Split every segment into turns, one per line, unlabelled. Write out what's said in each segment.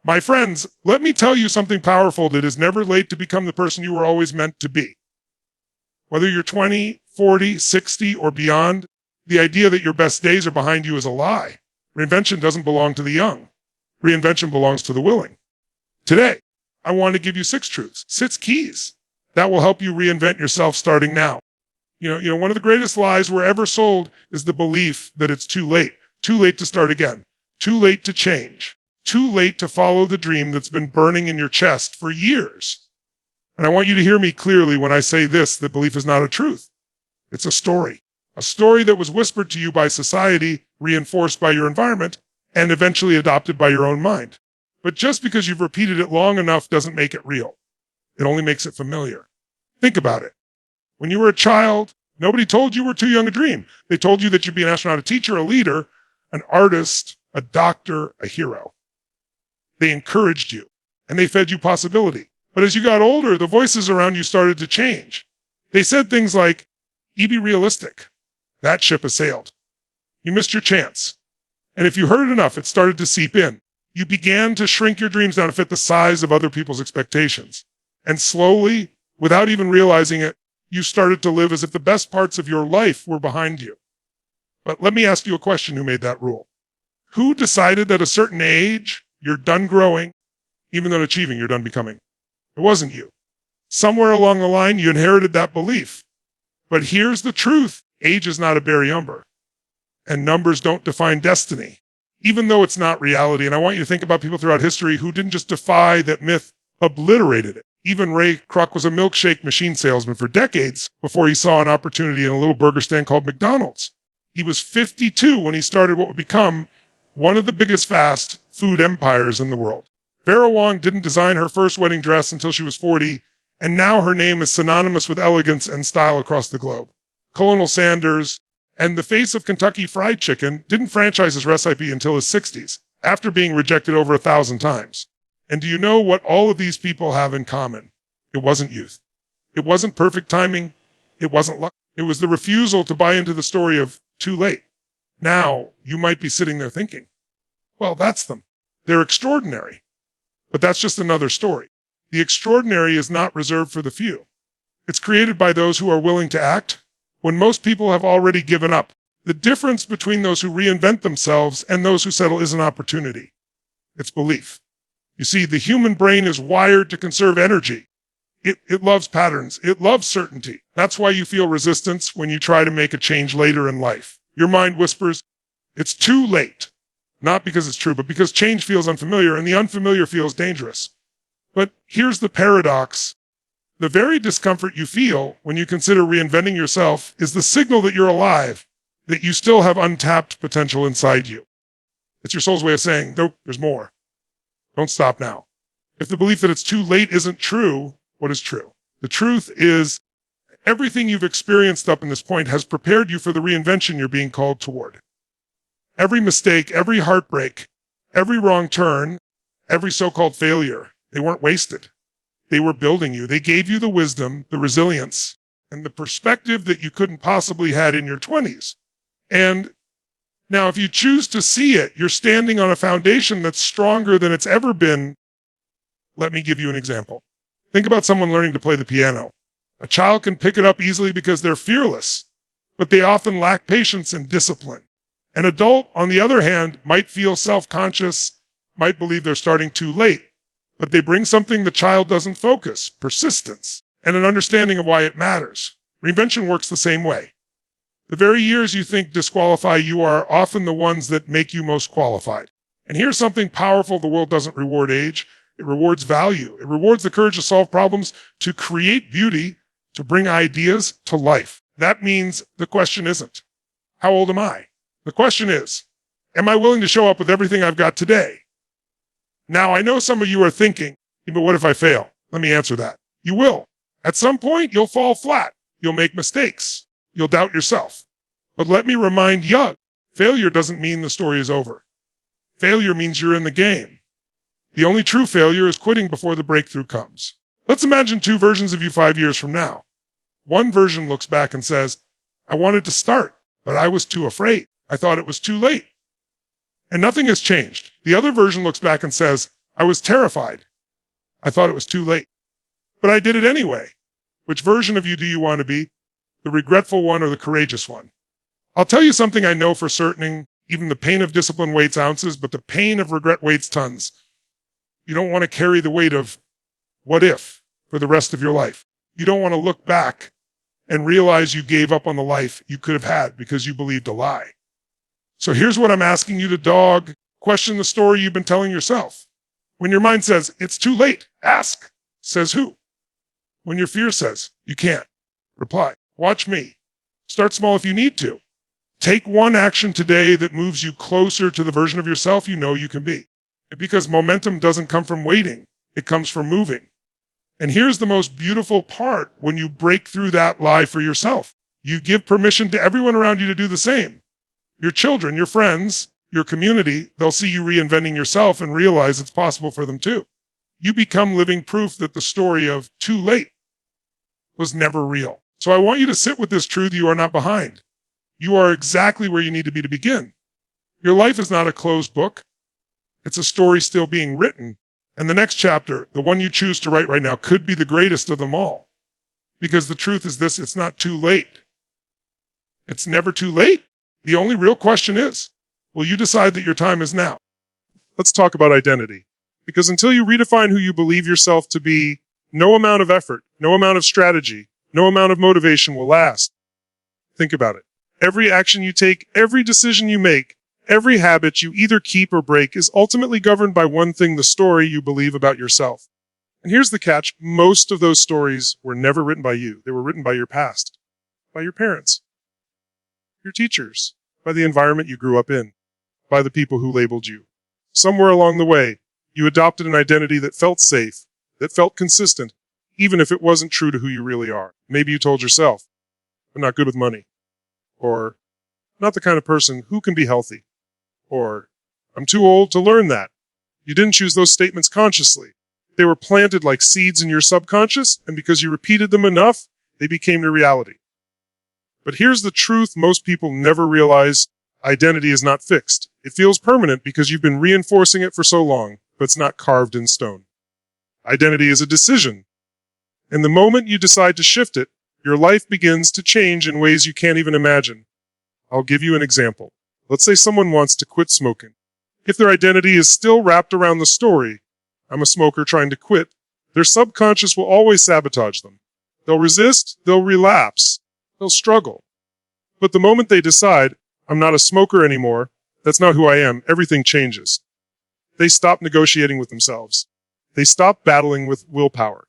My friends, let me tell you something powerful that is never late to become the person you were always meant to be. Whether you're 20, 40, 60, or beyond, the idea that your best days are behind you is a lie. Reinvention doesn't belong to the young. Reinvention belongs to the willing. Today, I want to give you 6 truths, 6 keys that will help you reinvent yourself starting now. One of the greatest lies we're ever sold is the belief that it's too late to start again, too late to change, too late to follow the dream that's been burning in your chest for years. And I want you to hear me clearly when I say this, that belief is not a truth. It's a story that was whispered to you by society, reinforced by your environment, and eventually adopted by your own mind. But just because you've repeated it long enough doesn't make it real. It only makes it familiar. Think about it. When you were a child, nobody told you were too young to dream. They told you that you'd be an astronaut, a teacher, a leader, an artist, a doctor, a hero. They encouraged you, and they fed you possibility. But as you got older, the voices around you started to change. They said things like, be realistic. That ship has sailed. You missed your chance. And if you heard it enough, it started to seep in. You began to shrink your dreams down to fit the size of other people's expectations. And slowly, without even realizing it, you started to live as if the best parts of your life were behind you. But let me ask you a question, who made that rule? Who decided that at a certain age, you're done growing, even though achieving, you're done becoming? It wasn't you. Somewhere along the line, you inherited that belief. But here's the truth. Age is not a bare number. And numbers don't define destiny, even though it's not reality. And I want you to think about people throughout history who didn't just defy that myth, obliterated it. Even Ray Kroc was a milkshake machine salesman for decades before he saw an opportunity in a little burger stand called McDonald's. He was 52 when he started what would become one of the biggest fast food empires in the world. Vera Wang didn't design her first wedding dress until she was 40, and now her name is synonymous with elegance and style across the globe. Colonel Sanders, and the face of Kentucky Fried Chicken, didn't franchise his recipe until his 60s, after being rejected over 1,000 times. And do you know what all of these people have in common? It wasn't youth. It wasn't perfect timing. It wasn't luck. It was the refusal to buy into the story of too late. Now, you might be sitting there thinking, well, that's them. They're extraordinary. But that's just another story. The extraordinary is not reserved for the few. It's created by those who are willing to act when most people have already given up. The difference between those who reinvent themselves and those who settle is an opportunity. It's belief. You see, the human brain is wired to conserve energy. It loves patterns. It loves certainty. That's why you feel resistance when you try to make a change later in life. Your mind whispers, it's too late. Not because it's true, but because change feels unfamiliar, and the unfamiliar feels dangerous. But here's the paradox. The very discomfort you feel when you consider reinventing yourself is the signal that you're alive, that you still have untapped potential inside you. It's your soul's way of saying, nope, there's more. Don't stop now. If the belief that it's too late isn't true, what is true? The truth is, everything you've experienced up in this point has prepared you for the reinvention you're being called toward. Every mistake, every heartbreak, every wrong turn, every so-called failure, they weren't wasted. They were building you. They gave you the wisdom, the resilience, and the perspective that you couldn't possibly had in your 20s. And now, if you choose to see it, you're standing on a foundation that's stronger than it's ever been. Let me give you an example. Think about someone learning to play the piano. A child can pick it up easily because they're fearless, but they often lack patience and discipline. An adult, on the other hand, might feel self-conscious, might believe they're starting too late, but they bring something the child doesn't focus, persistence, and an understanding of why it matters. Reinvention works the same way. The very years you think disqualify you are often the ones that make you most qualified. And here's something powerful: the world doesn't reward age. It rewards value. It rewards the courage to solve problems, to create beauty, to bring ideas to life. That means the question isn't, how old am I? The question is, am I willing to show up with everything I've got today? Now, I know some of you are thinking, but what if I fail? Let me answer that. You will. At some point, you'll fall flat. You'll make mistakes. You'll doubt yourself. But let me remind you, failure doesn't mean the story is over. Failure means you're in the game. The only true failure is quitting before the breakthrough comes. Let's imagine 2 versions of you 5 years from now. One version looks back and says, I wanted to start, but I was too afraid. I thought it was too late. And nothing has changed. The other version looks back and says, I was terrified. I thought it was too late. But I did it anyway. Which version of you do you want to be? The regretful one or the courageous one? I'll tell you something I know for certain. Even the pain of discipline weighs ounces, but the pain of regret weighs tons. You don't want to carry the weight of what if for the rest of your life. You don't want to look back and realize you gave up on the life you could have had because you believed a lie. So here's what I'm asking you to dog. Question the story you've been telling yourself. When your mind says, it's too late, ask, says who? When your fear says, you can't, reply, watch me. Start small if you need to. Take one action today that moves you closer to the version of yourself you know you can be. Because momentum doesn't come from waiting. It comes from moving. And here's the most beautiful part when you break through that lie for yourself. You give permission to everyone around you to do the same. Your children, your friends, your community, they'll see you reinventing yourself and realize it's possible for them too. You become living proof that the story of too late was never real. So I want you to sit with this truth: you are not behind. You are exactly where you need to be to begin. Your life is not a closed book. It's a story still being written. And the next chapter, the one you choose to write right now, could be the greatest of them all. Because the truth is this: it's not too late. It's never too late. The only real question is, will you decide that your time is now? Let's talk about identity. Because until you redefine who you believe yourself to be, no amount of effort, no amount of strategy, no amount of motivation will last. Think about it. Every action you take, every decision you make, every habit you either keep or break is ultimately governed by one thing: the story you believe about yourself. And here's the catch: most of those stories were never written by you. They were written by your past, by your parents, your teachers, by the environment you grew up in, by the people who labeled you. Somewhere along the way, you adopted an identity that felt safe, that felt consistent, even if it wasn't true to who you really are. Maybe you told yourself, I'm not good with money. Or, not the kind of person who can be healthy. Or, I'm too old to learn that. You didn't choose those statements consciously. They were planted like seeds in your subconscious, and because you repeated them enough, they became your reality. But here's the truth most people never realize: identity is not fixed. It feels permanent because you've been reinforcing it for so long, but it's not carved in stone. Identity is a decision. And the moment you decide to shift it, your life begins to change in ways you can't even imagine. I'll give you an example. Let's say someone wants to quit smoking. If their identity is still wrapped around the story, I'm a smoker trying to quit, their subconscious will always sabotage them. They'll resist, they'll relapse, they'll struggle. But the moment they decide, I'm not a smoker anymore, that's not who I am, everything changes. They stop negotiating with themselves. They stop battling with willpower.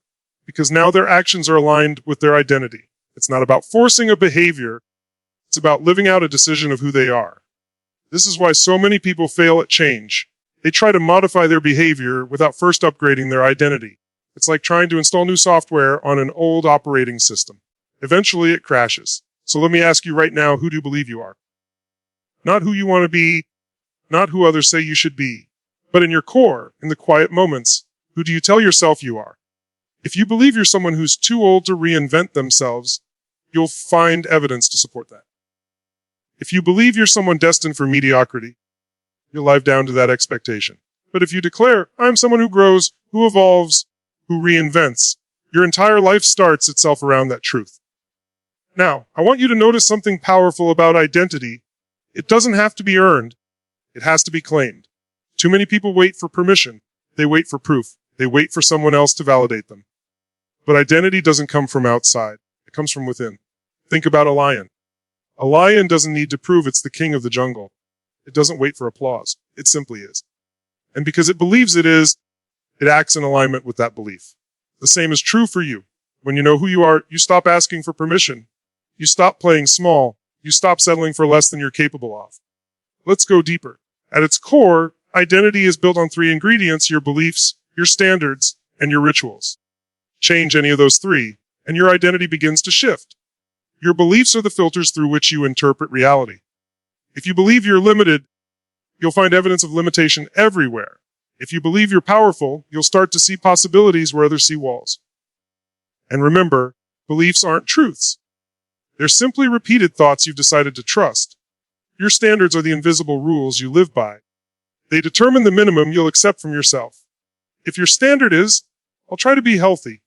Because now their actions are aligned with their identity. It's not about forcing a behavior. It's about living out a decision of who they are. This is why so many people fail at change. They try to modify their behavior without first upgrading their identity. It's like trying to install new software on an old operating system. Eventually it crashes. So let me ask you right now, who do you believe you are? Not who you want to be, not who others say you should be, but in your core, in the quiet moments, who do you tell yourself you are? If you believe you're someone who's too old to reinvent themselves, you'll find evidence to support that. If you believe you're someone destined for mediocrity, you'll live down to that expectation. But if you declare, I'm someone who grows, who evolves, who reinvents, your entire life starts itself around that truth. Now, I want you to notice something powerful about identity. It doesn't have to be earned. It has to be claimed. Too many people wait for permission. They wait for proof. They wait for someone else to validate them. But identity doesn't come from outside. It comes from within. Think about a lion. A lion doesn't need to prove it's the king of the jungle. It doesn't wait for applause. It simply is. And because it believes it is, it acts in alignment with that belief. The same is true for you. When you know who you are, you stop asking for permission. You stop playing small. You stop settling for less than you're capable of. Let's go deeper. At its core, identity is built on three ingredients: your beliefs, your standards, and your rituals. Change any of those three, and your identity begins to shift. Your beliefs are the filters through which you interpret reality. If you believe you're limited, you'll find evidence of limitation everywhere. If you believe you're powerful, you'll start to see possibilities where others see walls. And remember, beliefs aren't truths. They're simply repeated thoughts you've decided to trust. Your standards are the invisible rules you live by. They determine the minimum you'll accept from yourself.
If your standard is, I'll try to be healthy,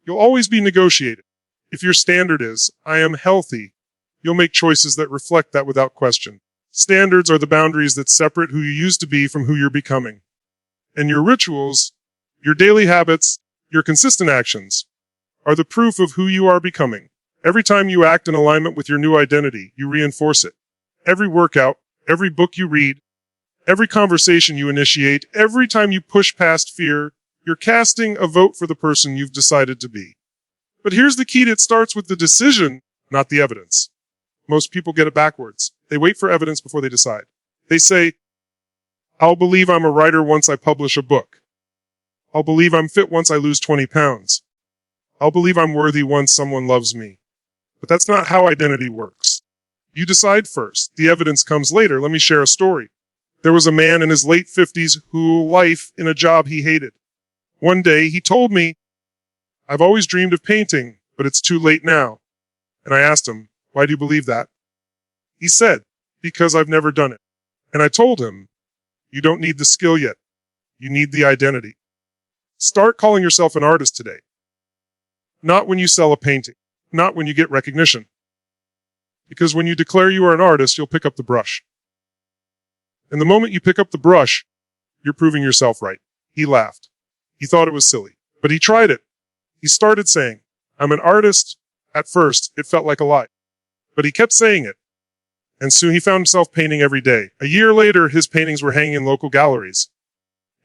you'll always be negotiated. If your standard is, I am healthy, you'll make choices that reflect that without question. Standards are the boundaries that separate who you used to be from who you're becoming. And your rituals, your daily habits, your consistent actions are the proof of who you are becoming. Every time you act in alignment with your new identity, you reinforce it. Every workout, every book you read, every conversation you initiate, every time you push past fear, you're casting a vote for the person you've decided to be. But here's the key: it starts with the decision, not the evidence. Most people get it backwards. They wait for evidence before they decide. They say, I'll believe I'm a writer once I publish a book. I'll believe I'm fit once I lose 20 pounds. I'll believe I'm worthy once someone loves me. But that's not how identity works. You decide first. The evidence comes later. Let me share a story. There was a man in his late 50s who life in a job he hated. One day he told me, I've always dreamed of painting, but it's too late now. And I asked him, why do you believe that? He said, because I've never done it. And I told him, you don't need the skill yet. You need the identity. Start calling yourself an artist today. Not when you sell a painting, not when you get recognition. Because when you declare you are an artist, you'll pick up the brush. And the moment you pick up the brush, you're proving yourself right. He laughed. He thought it was silly, but he tried it. He started saying, I'm an artist. At first, it felt like a lie, but he kept saying it. And soon he found himself painting every day. A year later, his paintings were hanging in local galleries.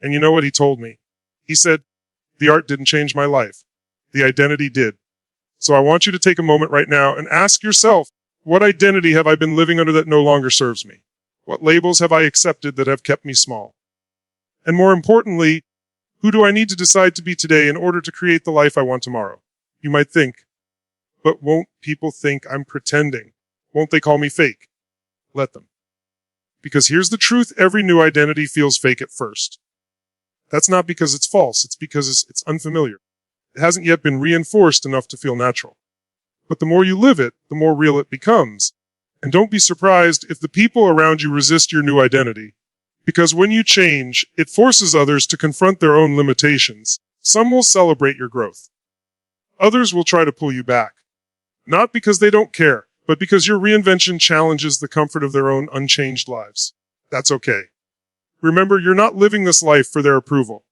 And you know what he told me? He said, the art didn't change my life. The identity did. So I want you to take a moment right now and ask yourself, what identity have I been living under that no longer serves me? What labels have I accepted that have kept me small? And more importantly, who do I need to decide to be today in order to create the life I want tomorrow? You might think, but won't people think I'm pretending? Won't they call me fake? Let them. Because here's the truth, every new identity feels fake at first. That's not because it's false, it's because it's unfamiliar. It hasn't yet been reinforced enough to feel natural. But the more you live it, the more real it becomes. And don't be surprised if the people around you resist your new identity. Because when you change, it forces others to confront their own limitations. Some will celebrate your growth. Others will try to pull you back. Not because they don't care, but because your reinvention challenges the comfort of their own unchanged lives. That's okay. Remember, you're not living this life for their approval.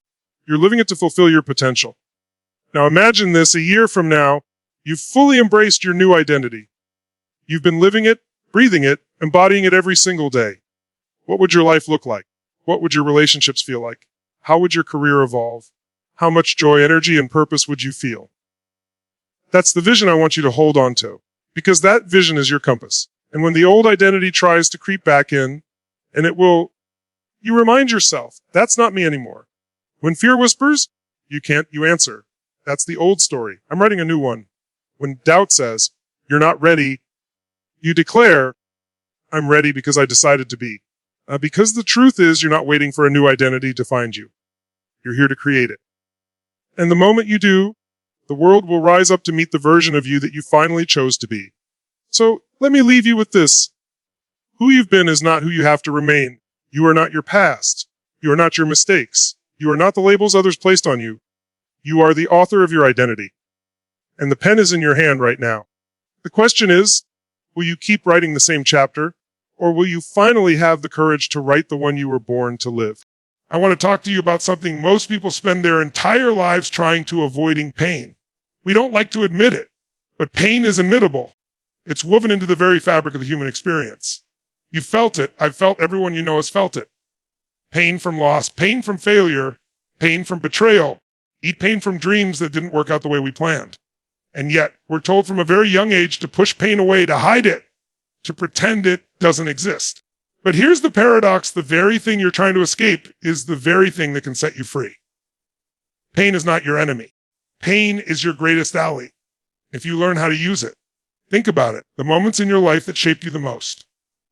You're living it to fulfill your potential. Now imagine this: a year from now, you've fully embraced your new identity. You've been living it, breathing it, embodying it every single day. What would your life look like? What would your relationships feel like? How would your career evolve? How much joy, energy, and purpose would you feel? That's the vision I want you to hold on to, because that vision is your compass. And when the old identity tries to creep back in, and it will, you remind yourself, that's not me anymore. When fear whispers, you answer. That's the old story. I'm writing a new one. When doubt says, you're not ready, you declare, I'm ready because I decided to be. Because the truth is, you're not waiting for a new identity to find you. You're here to create it. And the moment you do, the world will rise up to meet the version of you that you finally chose to be. So let me leave you with this. Who you've been is not who you have to remain. You are not your past. You are not your mistakes. You are not the labels others placed on you. You are the author of your identity. And the pen is in your hand right now. The question is, will you keep writing the same chapter, or will you finally have the courage to write the one you were born to live?
I want to talk to you about something most people spend their entire lives trying to avoiding: pain. We don't like to admit it, but pain is imitable. It's woven into the very fabric of the human experience. You've felt it. I've felt, everyone you know has felt it. Pain from loss, pain from failure, pain from betrayal, pain from dreams that didn't work out the way we planned. And yet, we're told from a very young age to push pain away, to hide it, to pretend it doesn't exist. But here's the paradox: the very thing you're trying to escape is the very thing that can set you free. Pain is not your enemy. Pain is your greatest ally, if you learn how to use it. Think about it. The moments in your life that shaped you the most.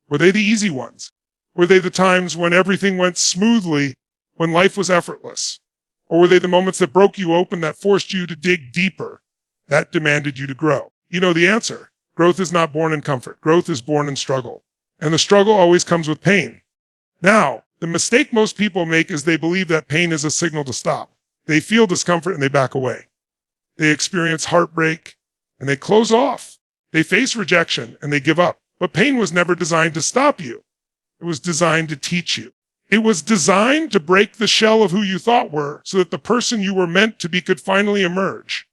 Were they the easy ones? Were they the times when everything went smoothly, when life was effortless? Or were they the moments that broke you open, that forced you to dig deeper, that demanded you to grow? You know the answer. Growth is not born in comfort. Growth is born in struggle. And the struggle always comes with pain. Now, the mistake most people make is they believe that pain is a signal to stop. They feel discomfort and they back away. They experience heartbreak and they close off. They face rejection and they give up. But pain was never designed to stop you. It was designed to teach you. It was designed to break the shell of who you thought were so that the person you were meant to be could finally emerge.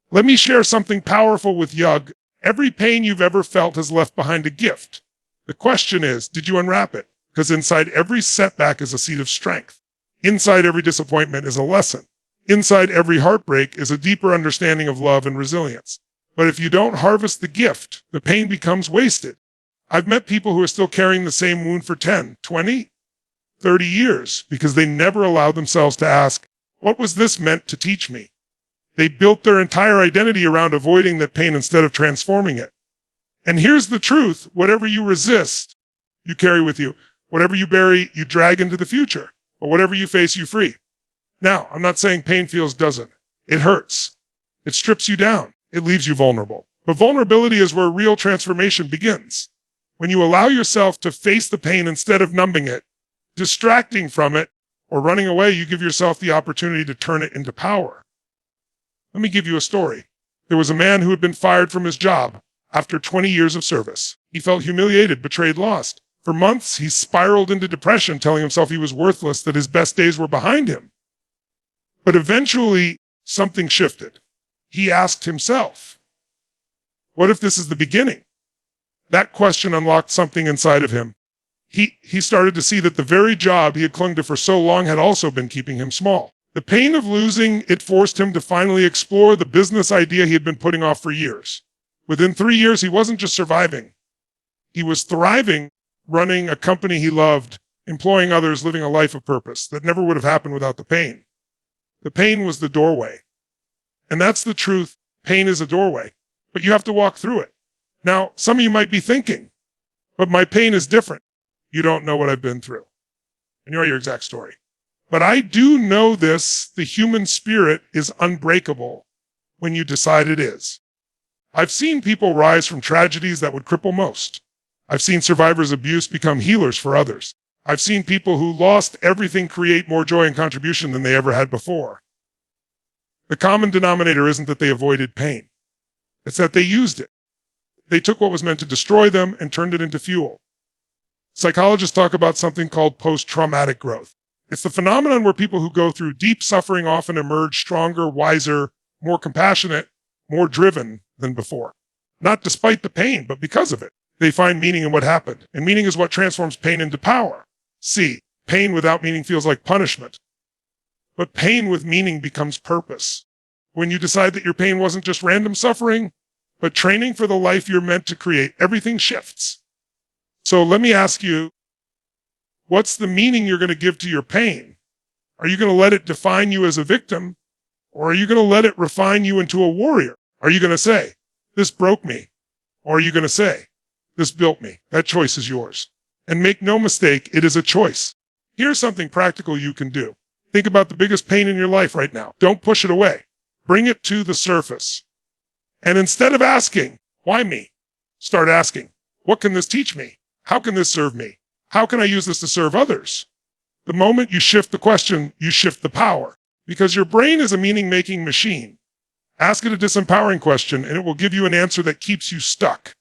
Let me share something powerful with Yug. Every pain you've ever felt has left behind a gift. The question is, did you unwrap it? Because inside every setback is a seed of strength. Inside every disappointment is a lesson. Inside every heartbreak is a deeper understanding of love and resilience. But if you don't harvest the gift, the pain becomes wasted. I've met people who are still carrying the same wound for 10, 20, 30 years because they never allowed themselves to ask, what was this meant to teach me? They built their entire identity around avoiding that pain instead of transforming it. And here's the truth. Whatever you resist, you carry with you. Whatever you bury, you drag into the future. But whatever you face, you free. Now, I'm not saying pain doesn't. It hurts. It strips you down. It leaves you vulnerable. But vulnerability is where real transformation begins. When you allow yourself to face the pain instead of numbing it, distracting from it, or running away, you give yourself the opportunity to turn it into power. Let me give you a story. There was a man who had been fired from his job after 20 years of service. He felt humiliated, betrayed, lost. For months, he spiraled into depression, telling himself he was worthless, that his best days were behind him. But eventually, something shifted. He asked himself, what if this is the beginning? That question unlocked something inside of him. He started to see that the very job he had clung to for so long had also been keeping him small. The pain of losing it forced him to finally explore the business idea he had been putting off for years. Within 3 years, he wasn't just surviving. He was thriving, running a company he loved, employing others, living a life of purpose that never would have happened without the pain. The pain was the doorway. And that's the truth. Pain is a doorway, but you have to walk through it. Now, some of you might be thinking, but my pain is different. You don't know what I've been through. And you know your exact story. But I do know this, the human spirit is unbreakable when you decide it is. I've seen people rise from tragedies that would cripple most. I've seen survivors of abuse become healers for others. I've seen people who lost everything create more joy and contribution than they ever had before. The common denominator isn't that they avoided pain. It's that they used it. They took what was meant to destroy them and turned it into fuel. Psychologists talk about something called post-traumatic growth. It's the phenomenon where people who go through deep suffering often emerge stronger, wiser, more compassionate, more driven than before. Not despite the pain, but because of it. They find meaning in what happened, and meaning is what transforms pain into power. See, pain without meaning feels like punishment. But pain with meaning becomes purpose. When you decide that your pain wasn't just random suffering, but training for the life you're meant to create, everything shifts. So let me ask you, what's the meaning you're going to give to your pain? Are you going to let it define you as a victim? Or are you going to let it refine you into a warrior? Are you going to say, this broke me? Or are you going to say, this built me? That choice is yours. And make no mistake, it is a choice. Here's something practical you can do. Think about the biggest pain in your life right now. Don't push it away. Bring it to the surface. And instead of asking, why me? Start asking, what can this teach me? How can this serve me? How can I use this to serve others? The moment you shift the question, you shift the power. Because your brain is a meaning-making machine. Ask it a disempowering question, and it will give you an answer that keeps you stuck.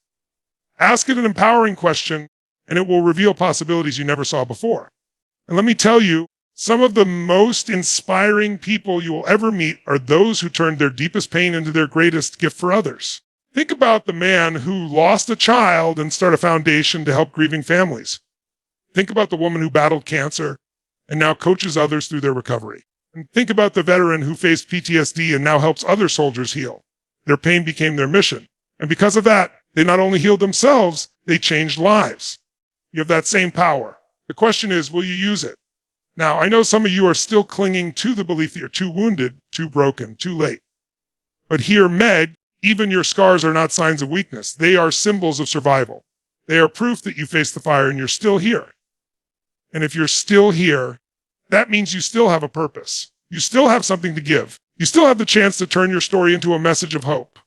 Ask it an empowering question, and it will reveal possibilities you never saw before. And let me tell you, some of the most inspiring people you will ever meet are those who turned their deepest pain into their greatest gift for others. Think about the man who lost a child and started a foundation to help grieving families. Think about the woman who battled cancer and now coaches others through their recovery. And think about the veteran who faced PTSD and now helps other soldiers heal. Their pain became their mission. And because of that, they not only healed themselves, they changed lives. You have that same power. The question is, will you use it? Now, I know some of you are still clinging to the belief that you're too wounded, too broken, too late. But here, Meg, even your scars are not signs of weakness. They are symbols of survival. They are proof that you faced the fire and you're still here. And if you're still here, that means you still have a purpose. You still have something to give. You still have the chance to turn your story into a message of hope.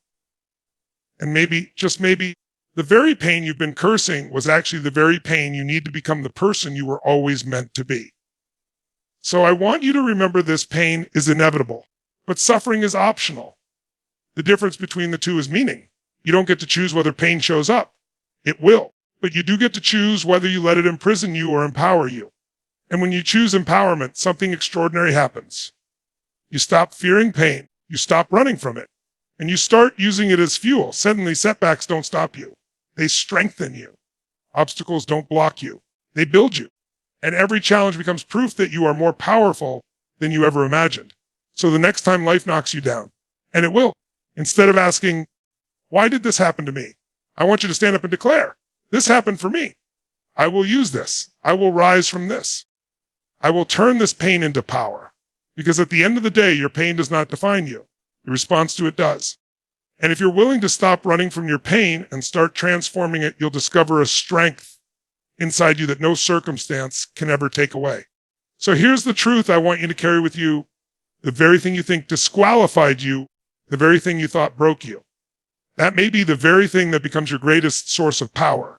And maybe, just maybe, the very pain you've been cursing was actually the very pain you need to become the person you were always meant to be. So I want you to remember this: pain is inevitable, but suffering is optional. The difference between the two is meaning. You don't get to choose whether pain shows up. It will, but you do get to choose whether you let it imprison you or empower you. And when you choose empowerment, something extraordinary happens. You stop fearing pain, you stop running from it, and you start using it as fuel. Suddenly, setbacks don't stop you. They strengthen you. Obstacles don't block you. They build you. And every challenge becomes proof that you are more powerful than you ever imagined. So the next time life knocks you down, and it will, instead of asking, why did this happen to me? I want you to stand up and declare, this happened for me. I will use this. I will rise from this. I will turn this pain into power. Because at the end of the day, your pain does not define you. Your response to it does. And if you're willing to stop running from your pain and start transforming it, you'll discover a strength inside you that no circumstance can ever take away. So here's the truth I want you to carry with you. The very thing you think disqualified you, the very thing you thought broke you. That may be the very thing that becomes your greatest source of power.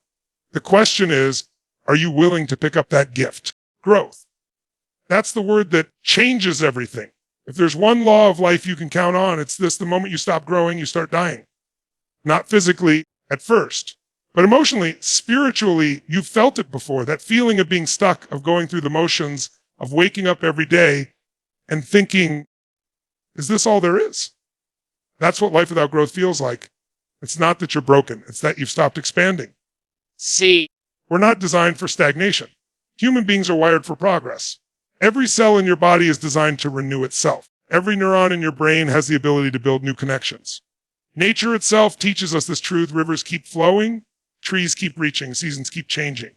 The question is, are you willing to pick up that gift? Growth. That's the word that changes everything. If there's one law of life you can count on, it's this: the moment you stop growing, you start dying. Not physically at first, but emotionally, spiritually, you've felt it before. That feeling of being stuck, of going through the motions, of waking up every day and thinking, is this all there is? That's what life without growth feels like. It's not that you're broken. It's that you've stopped expanding.
See,
We're not designed for stagnation. Human beings are wired for progress. Every cell in your body is designed to renew itself. Every neuron in your brain has the ability to build new connections. Nature itself teaches us this truth. Rivers keep flowing, trees keep reaching, seasons keep changing.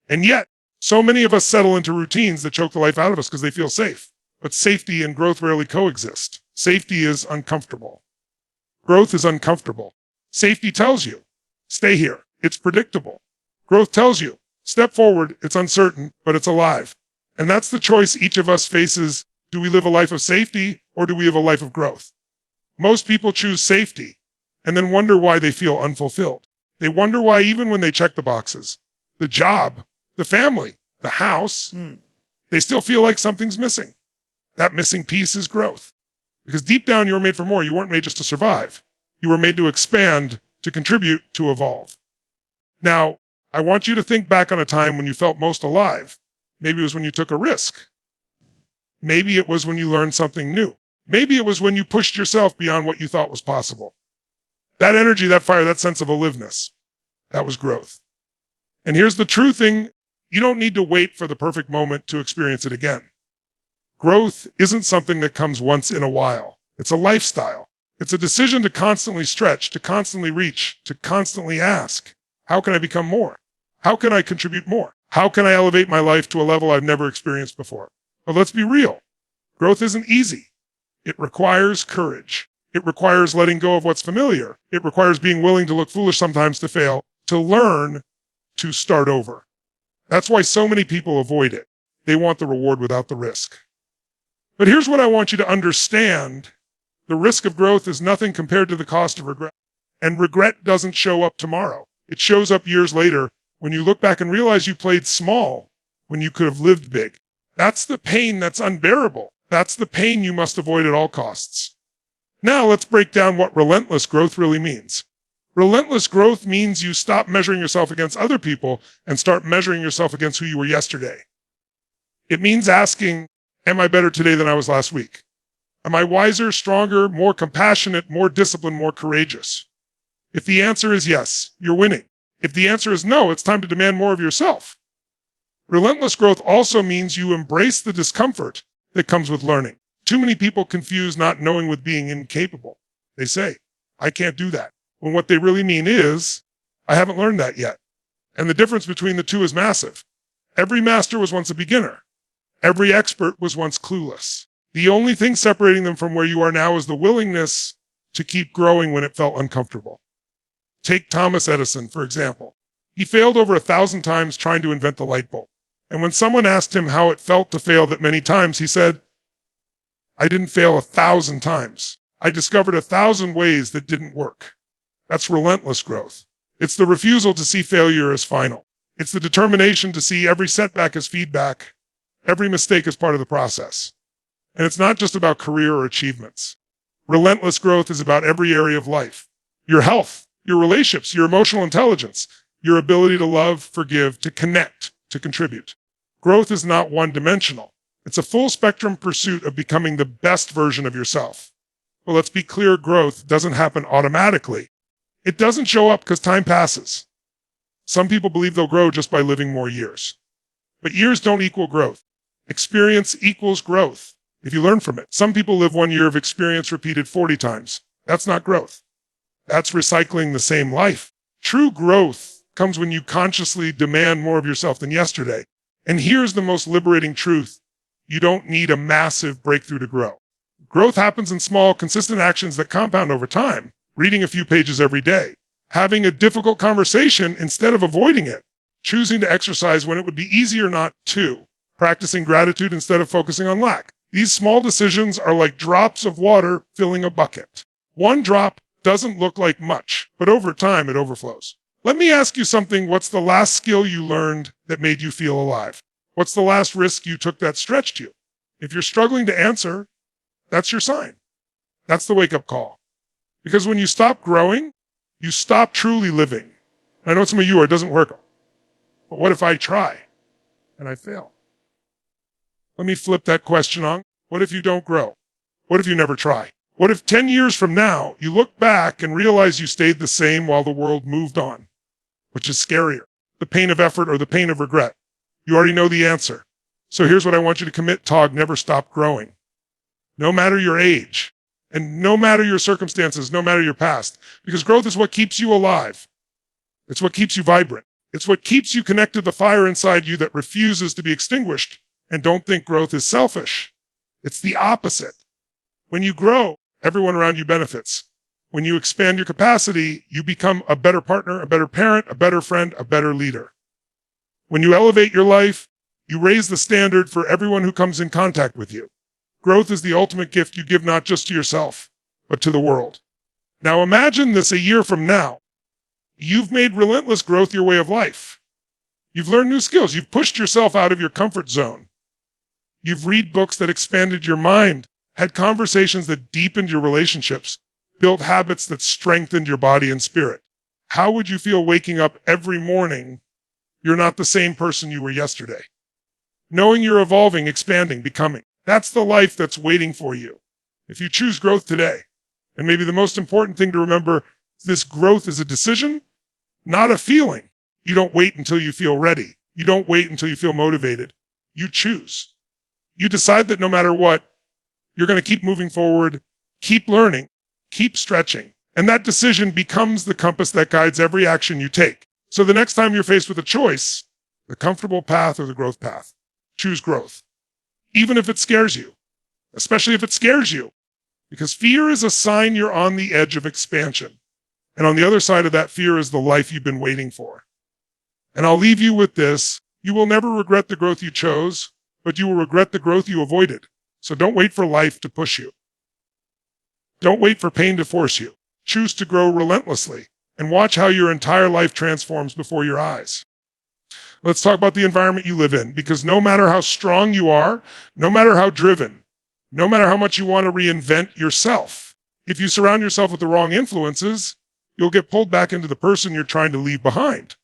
And yet, so many of us settle into routines that choke the life out of us because they feel safe. But safety and growth rarely coexist. Safety is uncomfortable. Growth is uncomfortable. Safety tells you, stay here. It's predictable. Growth tells you, step forward. It's uncertain, but it's alive. And that's the choice each of us faces. Do we live a life of safety, or do we live a life of growth? Most people choose safety and then wonder why they feel unfulfilled. They wonder why, even when they check the boxes, the job, the family, the house, they still feel like something's missing. That missing piece is growth. Because deep down, you were made for more. You weren't made just to survive. You were made to expand, to contribute, to evolve. Now, I want you to think back on a time when you felt most alive. Maybe it was when you took a risk. Maybe it was when you learned something new. Maybe it was when you pushed yourself beyond what you thought was possible. That energy, that fire, that sense of aliveness, that was growth. And here's the true thing. You don't need to wait for the perfect moment to experience it again. Growth isn't something that comes once in a while. It's a lifestyle. It's a decision to constantly stretch, to constantly reach, to constantly ask, how can I become more? How can I contribute more? How can I elevate my life to a level I've never experienced before? But let's be real. Growth isn't easy. It requires courage. It requires letting go of what's familiar. It requires being willing to look foolish sometimes, to fail, to learn, to start over. That's why so many people avoid it. They want the reward without the risk. But here's what I want you to understand. The risk of growth is nothing compared to the cost of regret. And regret doesn't show up tomorrow. It shows up years later when you look back and realize you played small when you could have lived big. That's the pain that's unbearable. That's the pain you must avoid at all costs. Now let's break down what relentless growth really means. Relentless growth means you stop measuring yourself against other people and start measuring yourself against who you were yesterday. It means asking, am I better today than I was last week? Am I wiser, stronger, more compassionate, more disciplined, more courageous? If the answer is yes, you're winning. If the answer is no, it's time to demand more of yourself. Relentless growth also means you embrace the discomfort that comes with learning. Too many people confuse not knowing with being incapable. They say, I can't do that. When what they really mean is, I haven't learned that yet. And the difference between the two is massive. Every master was once a beginner. Every expert was once clueless. The only thing separating them from where you are now is the willingness to keep growing when it felt uncomfortable. Take Thomas Edison, for example. He failed over 1,000 times trying to invent the light bulb. And when someone asked him how it felt to fail that many times, he said, I didn't fail 1,000 times. I discovered 1,000 ways that didn't work. That's relentless growth. It's the refusal to see failure as final. It's the determination to see every setback as feedback, Every mistake is part of the process. And it's not just about career or achievements. Relentless growth is about every area of life. Your health, your relationships, your emotional intelligence, your ability to love, forgive, to connect, to contribute. Growth is not one-dimensional. It's a full-spectrum pursuit of becoming the best version of yourself. But let's be clear, growth doesn't happen automatically. It doesn't show up because time passes. Some people believe they'll grow just by living more years. But years don't equal growth. Experience equals growth if you learn from it. Some people live 1 year of experience repeated 40 times. That's not growth. That's recycling the same life. True growth comes when you consciously demand more of yourself than yesterday. And here's the most liberating truth. You don't need a massive breakthrough to grow. Growth happens in small, consistent actions that compound over time. Reading a few pages every day. Having a difficult conversation instead of avoiding it. Choosing to exercise when it would be easier not to. Practicing gratitude instead of focusing on lack. These small decisions are like drops of water filling a bucket. One drop doesn't look like much, but over time it overflows. Let me ask you something. What's the last skill you learned that made you feel alive? What's the last risk you took that stretched you? If you're struggling to answer, that's your sign. That's the wake-up call. Because when you stop growing, you stop truly living. I know some of you, it doesn't work. But what if I try and I fail? Let me flip that question on. What if you don't grow? What if you never try? What if 10 years from now, you look back and realize you stayed the same while the world moved on? Which is scarier, the pain of effort or the pain of regret? You already know the answer. So here's what I want you to commit, Tog. Never stop growing. No matter your age, and no matter your circumstances, no matter your past. Because growth is what keeps you alive. It's what keeps you vibrant. It's what keeps you connected to the fire inside you that refuses to be extinguished. And don't think growth is selfish. It's the opposite. When you grow, everyone around you benefits. When you expand your capacity, you become a better partner, a better parent, a better friend, a better leader. When you elevate your life, you raise the standard for everyone who comes in contact with you. Growth is the ultimate gift you give not just to yourself, but to the world. Now imagine this a year from now. You've made relentless growth your way of life. You've learned new skills. You've pushed yourself out of your comfort zone. You've read books that expanded your mind, had conversations that deepened your relationships, built habits that strengthened your body and spirit. How would you feel waking up every morning? You're not the same person you were yesterday. Knowing you're evolving, expanding, becoming. That's the life that's waiting for you. If you choose growth today, and maybe the most important thing to remember, this growth is a decision, not a feeling. You don't wait until you feel ready. You don't wait until you feel motivated. You choose. You decide that no matter what, you're going to keep moving forward, keep learning, keep stretching. And that decision becomes the compass that guides every action you take. So the next time you're faced with a choice, the comfortable path or the growth path, choose growth. Even if it scares you, especially if it scares you, because fear is a sign you're on the edge of expansion. And on the other side of that fear is the life you've been waiting for. And I'll leave you with this. You will never regret the growth you chose, but you will regret the growth you avoided. So don't wait for life to push you. Don't wait for pain to force you. Choose to grow relentlessly and watch how your entire life transforms before your eyes. Let's talk about the environment you live in, because no matter how strong you are, no matter how driven, no matter how much you want to reinvent yourself, if you surround yourself with the wrong influences, you'll get pulled back into the person you're trying to leave behind.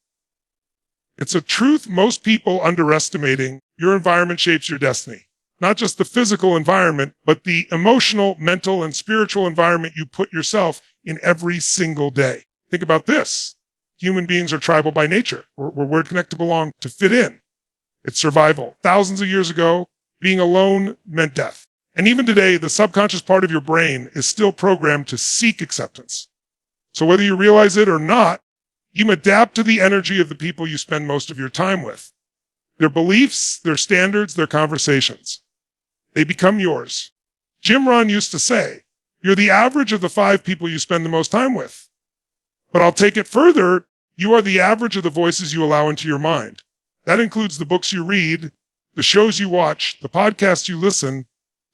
It's a truth most people underestimating. Your environment shapes your destiny. Not just the physical environment, but the emotional, mental, and spiritual environment you put yourself in every single day. Think about this. Human beings are tribal by nature. We're connected to belong, to fit in. It's survival. Thousands of years ago, being alone meant death. And even today, the subconscious part of your brain is still programmed to seek acceptance. So whether you realize it or not, you adapt to the energy of the people you spend most of your time with. Their beliefs, their standards, their conversations. They become yours. Jim Rohn used to say, you're the average of the 5 people you spend the most time with. But I'll take it further. You are the average of the voices you allow into your mind. That includes the books you read, the shows you watch, the podcasts you listen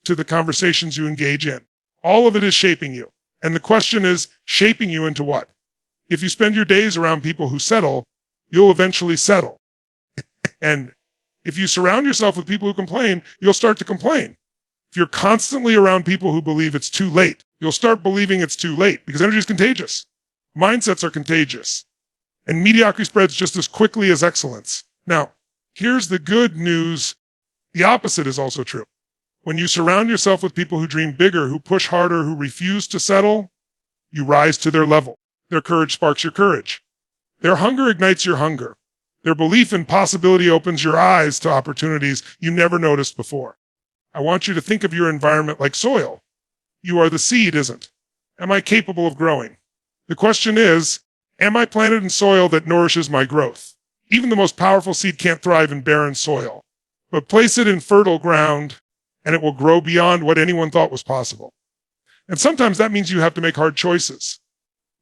to, the conversations you engage in. All of it is shaping you. And the question is, shaping you into what? If you spend your days around people who settle, you'll eventually settle. And If you surround yourself with people who complain, you'll start to complain. If you're constantly around people who believe it's too late, you'll start believing it's too late because energy is contagious. Mindsets are contagious. And mediocrity spreads just as quickly as excellence. Now, here's the good news. The opposite is also true. When you surround yourself with people who dream bigger, who push harder, who refuse to settle, you rise to their level. Their courage sparks your courage. Their hunger ignites your hunger. Their belief in possibility opens your eyes to opportunities you never noticed before. I want you to think of your environment like soil. You are the seed, isn't? Am I capable of growing? The question is, am I planted in soil that nourishes my growth? Even the most powerful seed can't thrive in barren soil. But place it in fertile ground, and it will grow beyond what anyone thought was possible. And sometimes that means you have to make hard choices.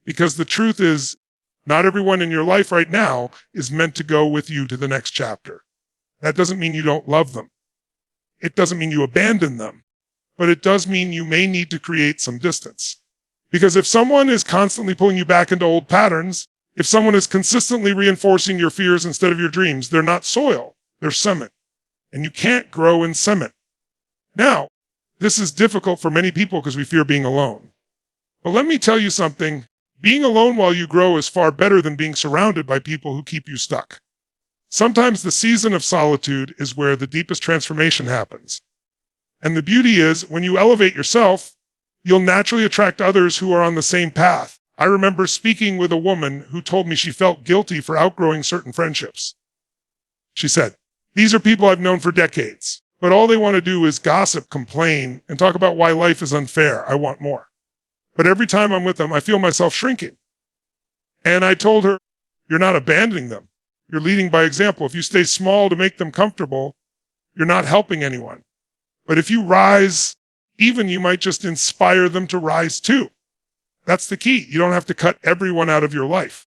Because the truth is, not everyone in your life right now is meant to go with you to the next chapter. That doesn't mean you don't love them. It doesn't mean you abandon them. But it does mean you may need to create some distance. Because if someone is constantly pulling you back into old patterns, if someone is consistently reinforcing your fears instead of your dreams, they're not soil, they're cement. And you can't grow in cement. Now, this is difficult for many people because we fear being alone. But let me tell you something. Being alone while you grow is far better than being surrounded by people who keep you stuck. Sometimes the season of solitude is where the deepest transformation happens. And the beauty is, when you elevate yourself, you'll naturally attract others who are on the same path. I remember speaking with a woman who told me she felt guilty for outgrowing certain friendships. She said, "These are people I've known for decades, but all they want to do is gossip, complain, and talk about why life is unfair. I want more. But every time I'm with them, I feel myself shrinking." And I told her, you're not abandoning them. You're leading by example. If you stay small to make them comfortable, you're not helping anyone. But if you rise, even you might just inspire them to rise too. That's the key. You don't have to cut everyone out of your life.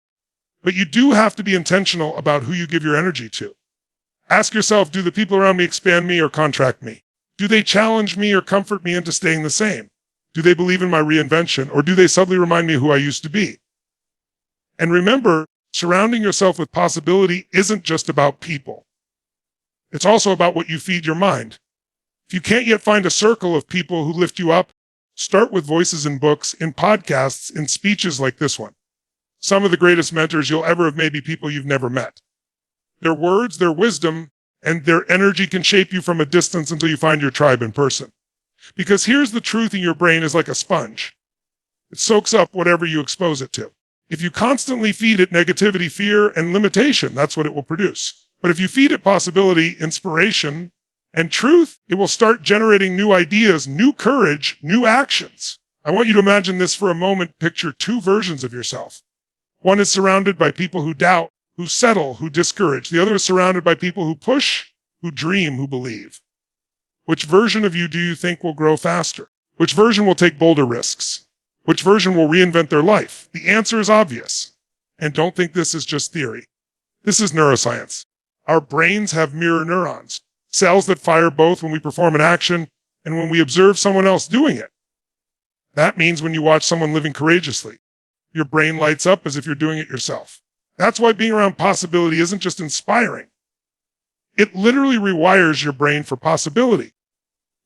But you do have to be intentional about who you give your energy to. Ask yourself, do the people around me expand me or contract me? Do they challenge me or comfort me into staying the same? Do they believe in my reinvention, or do they subtly remind me who I used to be? And remember, surrounding yourself with possibility isn't just about people. It's also about what you feed your mind. If you can't yet find a circle of people who lift you up, start with voices in books, in podcasts, in speeches like this one. Some of the greatest mentors you'll ever have may be people you've never met. Their words, their wisdom, and their energy can shape you from a distance until you find your tribe in person. Because here's the truth, in your brain is like a sponge. It soaks up whatever you expose it to. If you constantly feed it negativity, fear, and limitation, that's what it will produce. But if you feed it possibility, inspiration, and truth, it will start generating new ideas, new courage, new actions. I want you to imagine this for a moment. Picture two versions of yourself. One is surrounded by people who doubt, who settle, who discourage. The other is surrounded by people who push, who dream, who believe. Which version of you do you think will grow faster? Which version will take bolder risks? Which version will reinvent their life? The answer is obvious. And don't think this is just theory. This is neuroscience. Our brains have mirror neurons, cells that fire both when we perform an action and when we observe someone else doing it. That means when you watch someone living courageously, your brain lights up as if you're doing it yourself. That's why being around possibility isn't just inspiring. It literally rewires your brain for possibility.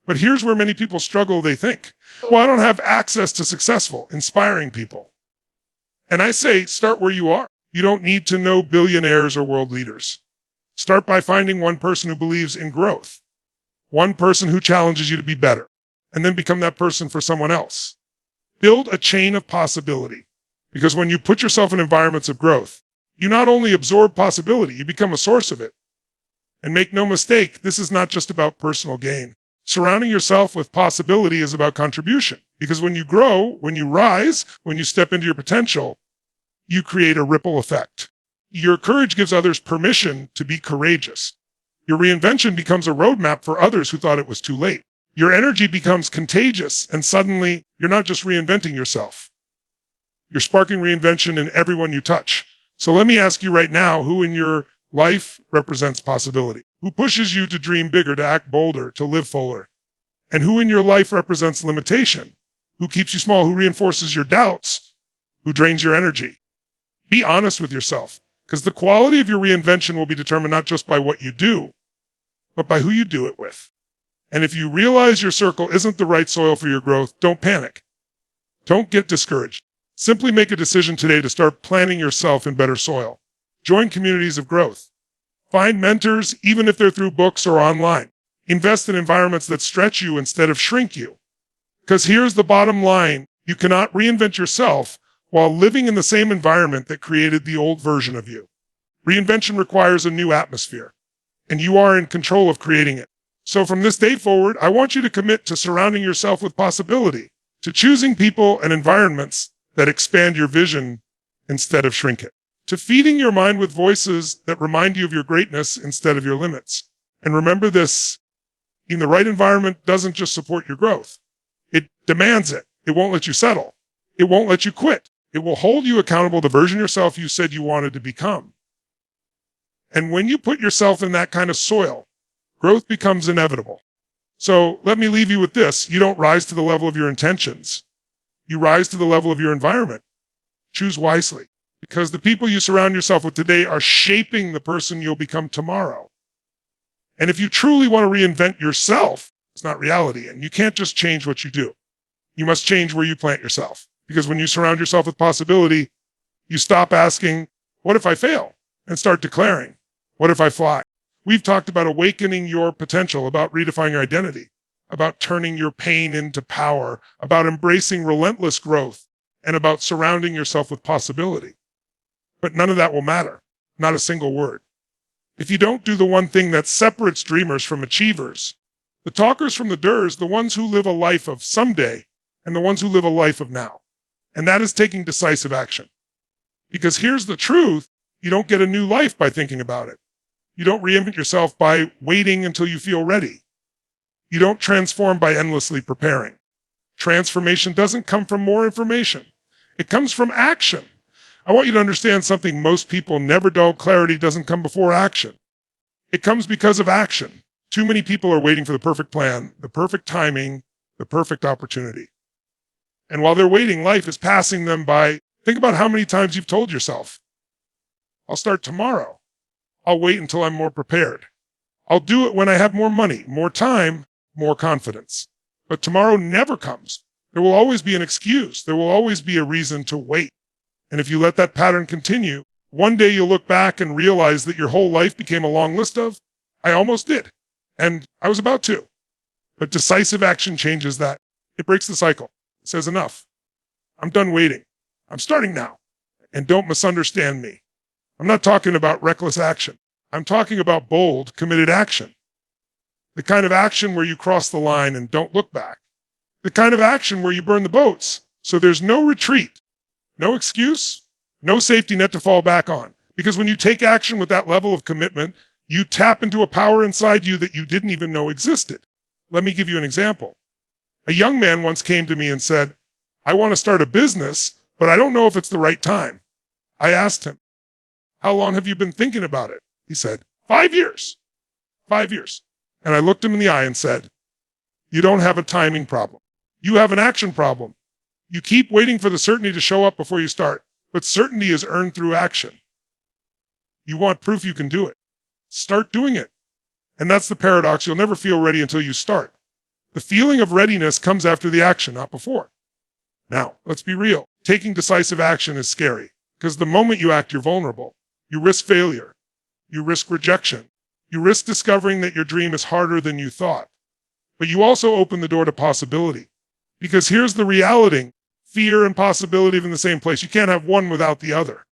But here's where many people struggle. They think, well, I don't have access to successful, inspiring people. And I say, start where you are. You don't need to know billionaires or world leaders. Start by finding one person who believes in growth, one person who challenges you to be better, and then become that person for someone else. Build a chain of possibility, because when you put yourself in environments of growth, you not only absorb possibility, you become a source of it. And make no mistake, this is not just about personal gain. Surrounding yourself with possibility is about contribution, because when you grow, when you rise, when you step into your potential, you create a ripple effect. Your courage gives others permission to be courageous. Your reinvention becomes a roadmap for others who thought it was too late. Your energy becomes contagious, and suddenly you're not just reinventing yourself. You're sparking reinvention in everyone you touch. So let me ask you right now, who in your life represents possibility? Who pushes you to dream bigger, to act bolder, to live fuller? And who in your life represents limitation? Who keeps you small, who reinforces your doubts, who drains your energy? Be honest with yourself, because the quality of your reinvention will be determined not just by what you do, but by who you do it with. And if you realize your circle isn't the right soil for your growth, don't panic. Don't get discouraged. Simply make a decision today to start planting yourself in better soil. Join communities of growth. Find mentors, even if they're through books or online. Invest in environments that stretch you instead of shrink you. Because here's the bottom line. You cannot reinvent yourself while living in the same environment that created the old version of you. Reinvention requires a new atmosphere, and you are in control of creating it. So from this day forward, I want you to commit to surrounding yourself with possibility, to choosing people and environments that expand your vision instead of shrink it, to feeding your mind with voices that remind you of your greatness instead of your limits. And remember this, in the right environment doesn't just support your growth. It demands it. It won't let you settle. It won't let you quit. It will hold you accountable to the version of yourself you said you wanted to become. And when you put yourself in that kind of soil, growth becomes inevitable. So let me leave you with this. You don't rise to the level of your intentions. You rise to the level of your environment. Choose wisely, because the people you surround yourself with today are shaping the person you'll become tomorrow. And if you truly want to reinvent yourself, it's not reality. And you can't just change what you do. You must change where you plant yourself. Because when you surround yourself with possibility, you stop asking, what if I fail? And start declaring, what if I fly? We've talked about awakening your potential, about redefining your identity, about turning your pain into power, about embracing relentless growth, and about surrounding yourself with possibility. But none of that will matter. Not a single word. If you don't do the one thing that separates dreamers from achievers, the talkers from the doers, the ones who live a life of someday, and the ones who live a life of now. And that is taking decisive action. Because here's the truth, you don't get a new life by thinking about it. You don't reinvent yourself by waiting until you feel ready. You don't transform by endlessly preparing. Transformation doesn't come from more information. It comes from action. I want you to understand something most people never do. Clarity doesn't come before action. It comes because of action. Too many people are waiting for the perfect plan, the perfect timing, the perfect opportunity. And while they're waiting, life is passing them by. Think about how many times you've told yourself, I'll start tomorrow. I'll wait until I'm more prepared. I'll do it when I have more money, more time, more confidence. But tomorrow never comes. There will always be an excuse. There will always be a reason to wait. And if you let that pattern continue, one day you'll look back and realize that your whole life became a long list of, I almost did. And I was about to. But decisive action changes that. It breaks the cycle. It says enough. I'm done waiting. I'm starting now. And don't misunderstand me. I'm not talking about reckless action. I'm talking about bold, committed action. The kind of action where you cross the line and don't look back. The kind of action where you burn the boats. So there's no retreat, no excuse, no safety net to fall back on. Because when you take action with that level of commitment, you tap into a power inside you that you didn't even know existed. Let me give you an example. A young man once came to me and said, I want to start a business, but I don't know if it's the right time. I asked him, how long have you been thinking about it? He said, 5 years. 5 years. And I looked him in the eye and said, you don't have a timing problem. You have an action problem. You keep waiting for the certainty to show up before you start, but certainty is earned through action. You want proof you can do it. Start doing it. And that's the paradox. You'll never feel ready until you start. The feeling of readiness comes after the action, not before. Now, let's be real. Taking decisive action is scary because the moment you act, you're vulnerable. You risk failure. You risk rejection. You risk discovering that your dream is harder than you thought. But you also open the door to possibility. Because here's the reality. Fear and possibility live in the same place. You can't have one without the other.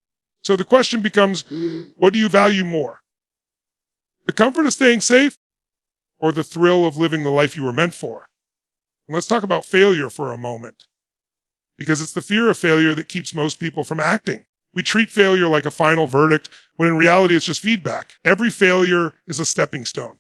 So the question becomes, what do you value more? The comfort of staying safe or the thrill of living the life you were meant for? And let's talk about failure for a moment. Because it's the fear of failure that keeps most people from acting. We treat failure like a final verdict, when in reality it's just feedback. Every failure is a stepping stone.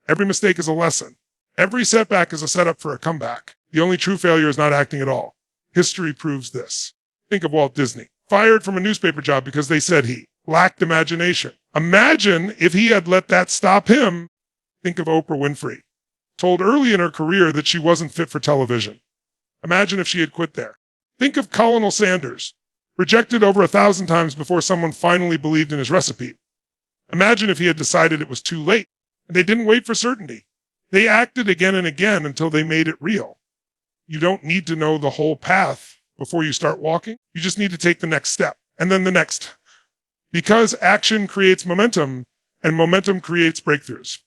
Every mistake is a lesson. Every setback is a setup for a comeback. The only true failure is not acting at all. History proves this. Think of Walt Disney, fired from a newspaper job because they said he lacked imagination. Imagine if he had let that stop him. Think of Oprah Winfrey, told early in her career that she wasn't fit for television. Imagine if she had quit there. Think of Colonel Sanders, rejected over 1,000 times before someone finally believed in his recipe. Imagine if he had decided it was too late And they didn't wait for certainty. They acted again and again until they made it real. You don't need to know the whole path before you start walking. You just need to take the next step and then the next. Because action creates momentum and momentum creates breakthroughs.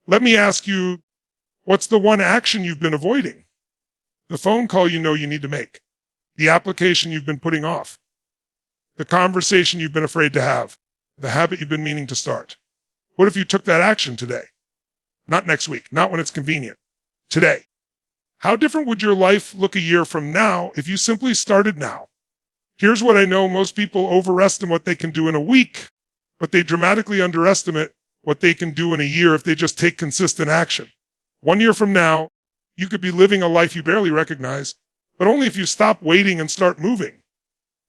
Let me ask you, what's the one action you've been avoiding? The phone call you know you need to make. The application you've been putting off. The conversation you've been afraid to have. The habit you've been meaning to start. What if you took that action today? Not next week, not when it's convenient. Today. How different would your life look a year from now if you simply started now? Here's what I know: most people overestimate what they can do in a week, but they dramatically underestimate what they can do in a year if they just take consistent action. 1 year from now, you could be living a life you barely recognize, but only if you stop waiting and start moving.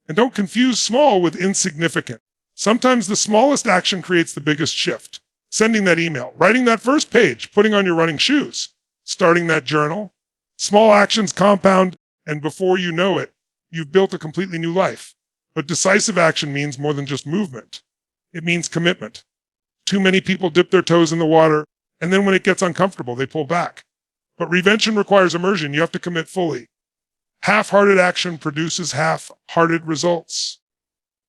And don't confuse small with insignificant. Sometimes the smallest action creates the biggest shift. Sending that email, writing that first page, putting on your running shoes, starting that journal. Small actions compound, and before you know it, you've built a completely new life. But decisive action means more than just movement. It means commitment. Too many people dip their toes in the water, and then when it gets uncomfortable, they pull back. But Reinvention requires immersion. You have to commit fully. Half-hearted action produces half-hearted results.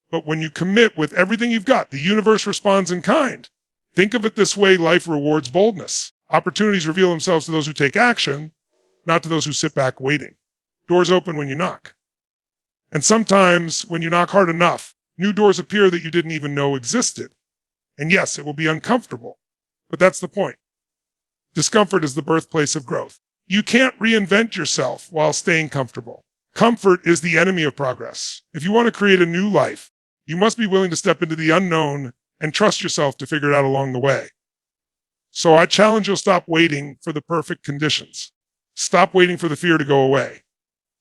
But when you commit with everything you've got, the universe responds in kind. Think of it this way: life rewards boldness. Opportunities reveal themselves to those who take action, not to those who sit back waiting. Doors open when you knock. And sometimes, when you knock hard enough, new doors appear that you didn't even know existed. And yes, it will be uncomfortable, but that's the point. Discomfort is the birthplace of growth. You can't reinvent yourself while staying comfortable. Comfort is the enemy of progress. If you want to create a new life, you must be willing to step into the unknown and trust yourself to figure it out along the way. So I challenge you to stop waiting for the perfect conditions. Stop waiting for the fear to go away.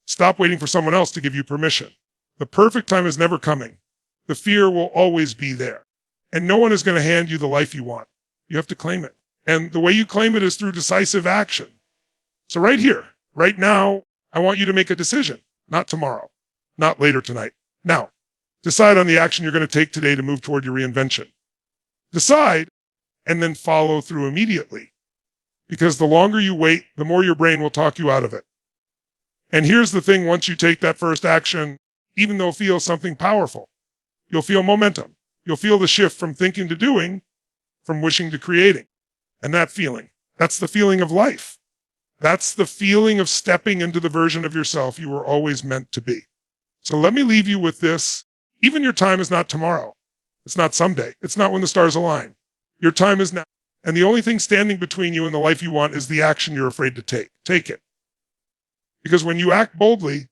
Stop waiting for someone else to give you permission. The perfect time is never coming. The fear will always be there. And no one is going to hand you the life you want. You have to claim it. And the way you claim it is through decisive action. So right here, right now, I want you to make a decision. Not tomorrow. Not later tonight. Now, decide on the action you're going to take today to move toward your reinvention. Decide, and then follow through immediately. Because the longer you wait, the more your brain will talk you out of it. And here's the thing: once you take that first action, even though feel something powerful, you'll feel momentum. You'll feel the shift from thinking to doing, from wishing to creating. And that feeling, that's the feeling of life. That's the feeling of stepping into the version of yourself you were always meant to be. So let me leave you with this. Even your time is not tomorrow. It's not someday. It's not when the stars align. Your time is now. And the only thing standing between you and the life you want is the action you're afraid to take. Take it. Because when you act boldly,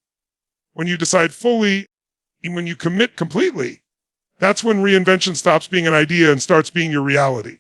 when you decide fully, and when you commit completely, that's when reinvention stops being an idea and starts being your reality.